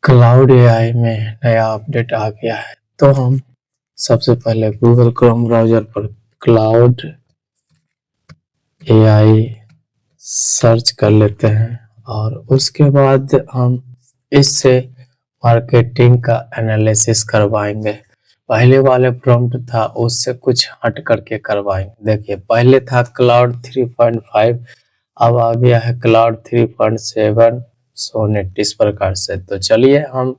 Claude AI में नया update आ गया है। तो हम सबसे पहले गूगल क्रोम ब्राउज़र पर क्लाउड एआई सर्च कर लेते हैं और उसके बाद हम इससे मार्केटिंग का एनालिसिस करवाएंगे। पहले वाले प्रॉम्प्ट था उससे कुछ हट करके करवाएंगे। देखिए, पहले था क्लाउड 3.5, अब आ गया है क्लाउड 3.7 सोनेट, इस प्रकार से। तो चलिए हम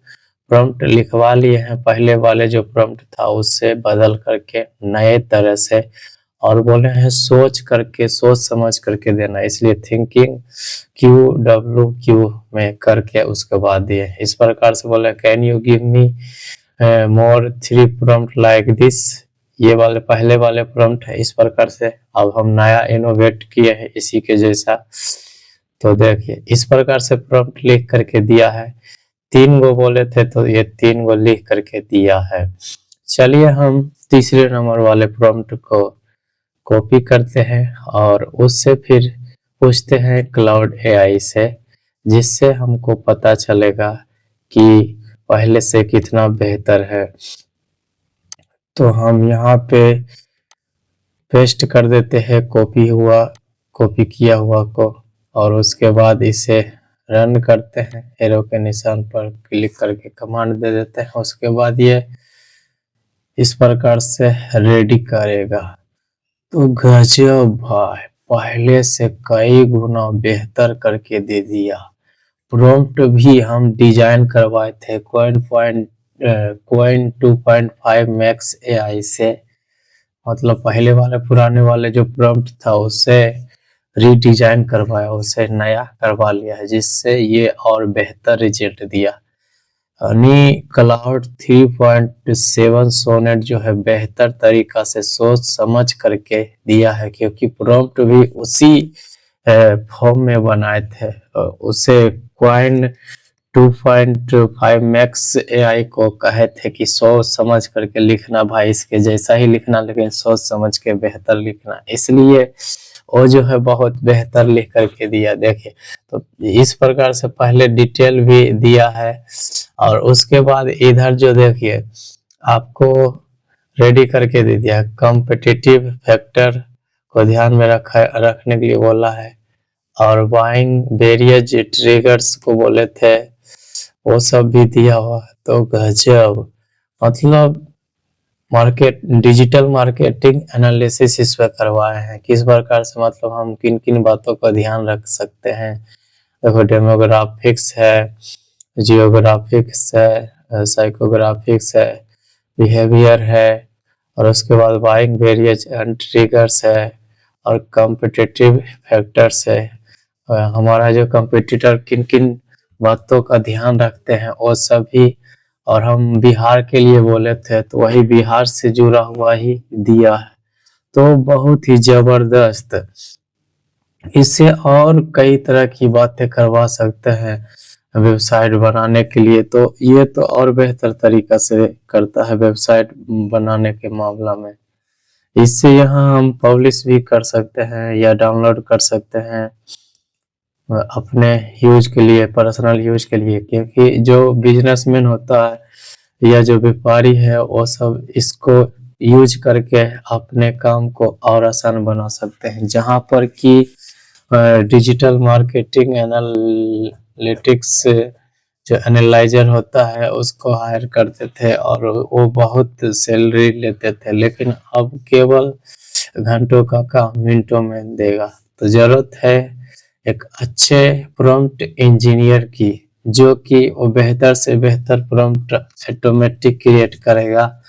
प्रॉम्प्ट लिखवा लिए हैं, पहले वाले जो प्रॉम्प्ट था उससे बदल करके नए तरह से, और बोले हैं सोच करके, सोच समझ करके देना, इसलिए थिंकिंग QWQ में करके उसके बाद दिए। इस प्रकार से बोले can you give me more 3 prompt like this. ये वाले पहले वाले प्रॉम्प्ट है, इस प्रकार से अब हम नया इनोवेट किए हैं इसी के जैसा। तो देखिए, इस प्रकार से प्रॉम्प्ट लिख करके दिया है। 3 गो बोले थे तो ये 3 गो लिख करके दिया है। चलिए हम तीसरे नंबर वाले प्रॉम्प्ट को कॉपी करते हैं और उससे फिर पूछते हैं क्लाउड एआई से, जिससे हमको पता चलेगा कि पहले से कितना बेहतर है। तो हम यहाँ पे पेस्ट कर देते हैं कॉपी किया हुआ को, और उसके बाद इसे रन करते हैं। एरो के निशान पर क्लिक करके कमांड दे देते हैं, उसके बाद ये इस प्रकार से रेडी करेगा। तो गजब भाई, पहले से कई गुना बेहतर करके दे दिया। प्रॉम्प्ट भी हम डिजाइन करवाए थे कोइन 2.5 मैक्स एआई से, मतलब पहले वाले पुराने वाले जो प्रॉम्प्ट था उससे रीडिजाइन करवाया, उसे नया करवा लिया है, जिससे ये और बेहतर रिजल्ट दिया। यानी क्लाउड 3.7 सोनेट जो है बेहतर तरीका से सोच समझ करके दिया है, क्योंकि प्रॉम्प्ट भी उसी फॉर्म में बनाए थे। उसे क्वाइन 2.5 मैक्स एआई को कहे थे कि सोच समझ करके लिखना भाई, इसके जैसा ही लिखना, लेकिन सोच समझ के बेहतर लिखना, इसलिए वो जो है बहुत बेहतर लिख करके दिया। देखिए, तो इस प्रकार से पहले डिटेल भी दिया है, और उसके बाद इधर जो देखिए आपको रेडी करके दे दिया। कॉम्पिटिटिव फैक्टर को ध्यान में रखने के लिए बोला है, और बाइंग वेरियस ट्रिगर्स को बोले थे, वो सब भी दिया हुआ है। तो गजब, मतलब डिजिटल मार्केटिंग एनालिसिस इस पर करवाए हैं, किस प्रकार से, मतलब हम किन किन बातों का ध्यान रख सकते हैं। देखो, डेमोग्राफिक्स है, जियोग्राफिक्स है, साइकोग्राफिक्स है, बिहेवियर है, और उसके बाद बाइंग वेरियस ट्रिगर्स है, और कॉम्पिटिटिव फैक्टर्स है। हमारा जो कंपटीटर किन किन बातों का ध्यान रखते हैं वो सभी, और हम बिहार के लिए बोले थे तो वही बिहार से जुड़ा हुआ ही दिया है। तो बहुत ही जबरदस्त, इससे और कई तरह की बातें करवा सकते हैं वेबसाइट बनाने के लिए। तो ये तो और बेहतर तरीका से करता है वेबसाइट बनाने के मामला में। इससे यहाँ हम पब्लिश भी कर सकते हैं या डाउनलोड कर सकते हैं अपने यूज के लिए, पर्सनल यूज के लिए, क्योंकि जो बिजनेसमैन होता है या जो व्यापारी है वो सब इसको यूज करके अपने काम को और आसान बना सकते हैं। जहाँ पर कि डिजिटल मार्केटिंग एनालिटिक्स जो एनालाइजर होता है उसको हायर करते थे और वो बहुत सैलरी लेते थे, लेकिन अब केवल घंटों का काम मिनटों में देगा। तो जरूरत है एक अच्छे प्रॉम्प्ट इंजीनियर की, जो कि वो बेहतर से बेहतर प्रॉम्प्ट ऑटोमेटिक क्रिएट करेगा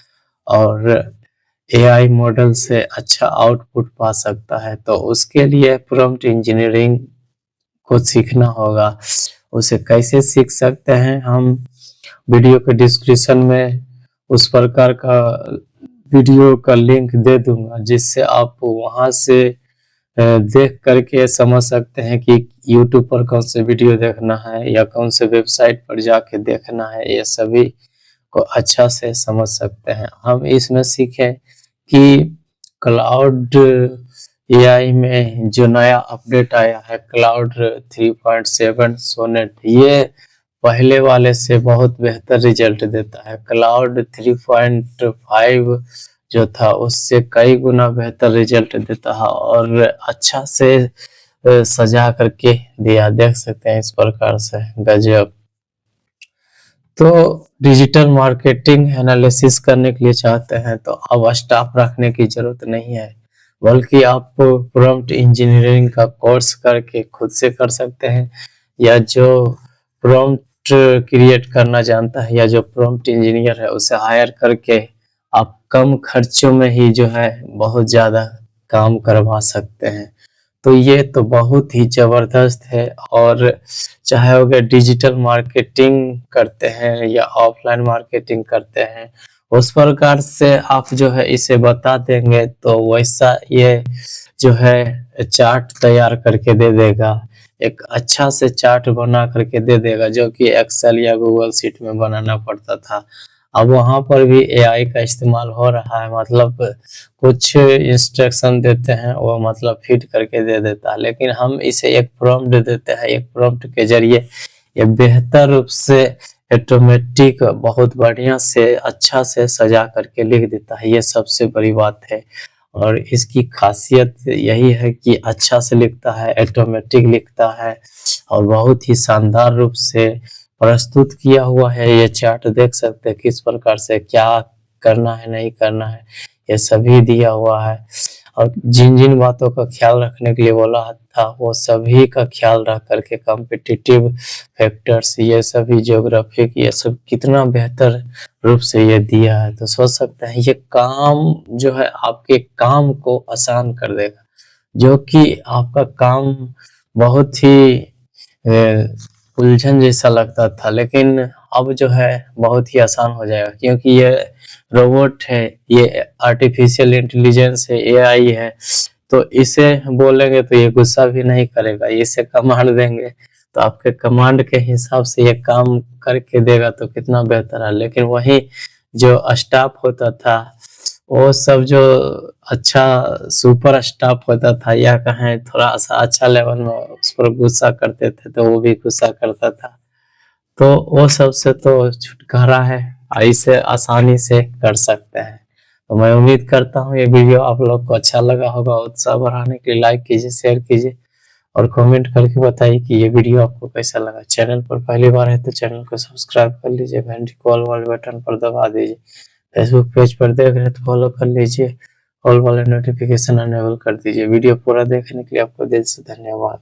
और एआई मॉडल से अच्छा आउटपुट पा सकता है। तो उसके लिए प्रॉम्प्ट इंजीनियरिंग को सीखना होगा। उसे कैसे सीख सकते हैं, हम वीडियो के डिस्क्रिप्शन में उस प्रकार का वीडियो का लिंक दे दूंगा, जिससे आप वहां से देख करके समझ सकते हैं कि YouTube पर कौन से वीडियो देखना है या कौन से वेबसाइट पर जाके देखना है। ये सभी को अच्छा से समझ सकते हैं। हम इसमें सीखें कि क्लाउड एआई में जो नया अपडेट आया है क्लाउड 3.7 सोनेट, ये पहले वाले से बहुत बेहतर रिजल्ट देता है। क्लाउड 3.5 जो था उससे कई गुना बेहतर रिजल्ट देता है और अच्छा से सजा करके दिया, देख सकते हैं इस प्रकार से, गजब। तो डिजिटल मार्केटिंग एनालिसिस करने के लिए चाहते हैं तो अब स्टाफ रखने की जरूरत नहीं है, बल्कि आप प्रॉम्प्ट इंजीनियरिंग का कोर्स करके खुद से कर सकते हैं, या जो प्रॉम्प्ट क्रिएट करना जानता है या जो प्रॉम्प्ट इंजीनियर है उसे हायर करके आप कम खर्चों में ही जो है बहुत ज्यादा काम करवा सकते हैं। तो ये तो बहुत ही जबरदस्त है। और चाहे अगर डिजिटल मार्केटिंग करते हैं या ऑफलाइन मार्केटिंग करते हैं, उस प्रकार से आप जो है इसे बता देंगे तो वैसा ये जो है चार्ट तैयार करके दे देगा, एक अच्छा से चार्ट बना करके दे देगा, जो कि एक्सेल या गूगल शीट में बनाना पड़ता था। अब वहां पर भी एआई का इस्तेमाल हो रहा है, मतलब कुछ इंस्ट्रक्शन देते हैं वो मतलब फिट करके दे देता है, लेकिन हम इसे एक प्रॉम्प्ट देते हैं, एक प्रॉम्प्ट के जरिए ये बेहतर रूप से ऑटोमेटिक बहुत बढ़िया से अच्छा से सजा करके लिख देता है। ये सबसे बड़ी बात है और इसकी खासियत यही है कि अच्छा से लिखता है, ऑटोमेटिक लिखता है और बहुत ही शानदार रूप से प्रस्तुत किया हुआ है। ये चार्ट देख सकते हैं किस प्रकार से क्या करना है, नहीं करना है, ये सभी दिया हुआ है। और जिन जिन बातों का ख्याल रखने के लिए बोला था वो सभी का ख्याल रख करके कॉम्पिटिटिव फैक्टर्स, ये सभी ज्योग्राफिक, ये सब कितना बेहतर रूप से ये दिया है। तो सोच सकते हैं ये काम जो है आपके काम को आसान कर देगा, जो कि आपका काम बहुत ही उलझन जैसा लगता था, लेकिन अब जो है बहुत ही आसान हो जाएगा, क्योंकि ये रोबोट है, ये आर्टिफिशियल इंटेलिजेंस है, एआई है। तो इसे बोलेंगे तो ये गुस्सा भी नहीं करेगा, इसे कमांड देंगे तो आपके कमांड के हिसाब से ये काम करके देगा, तो कितना बेहतर है। लेकिन वही जो स्टाफ होता था वो सब जो अच्छा सुपर स्टाफ होता था या कहें थोड़ा सा अच्छा लेवल में, उस पर गुस्सा करते थे तो वो भी गुस्सा करता था। तो वो सबसे तो छुटकारा है, इसे आसानी से कर सकते हैं। तो मैं उम्मीद करता हूँ ये वीडियो आप लोग को अच्छा लगा होगा। उत्साह बढ़ाने के लिए लाइक कीजिए, शेयर कीजिए और कमेंट करके बताइए कि ये वीडियो आपको कैसा लगा। चैनल पर पहली बार है तो चैनल को सब्सक्राइब कर लीजिए, घंटी कॉल वाले बटन पर दबा दीजिए। फेसबुक पेज पर देख रहे हैं तो फॉलो कर लीजिए, ऑल वाले नोटिफिकेशन अनेबल कर दीजिए। वीडियो पूरा देखने के लिए आपको दिल से धन्यवाद।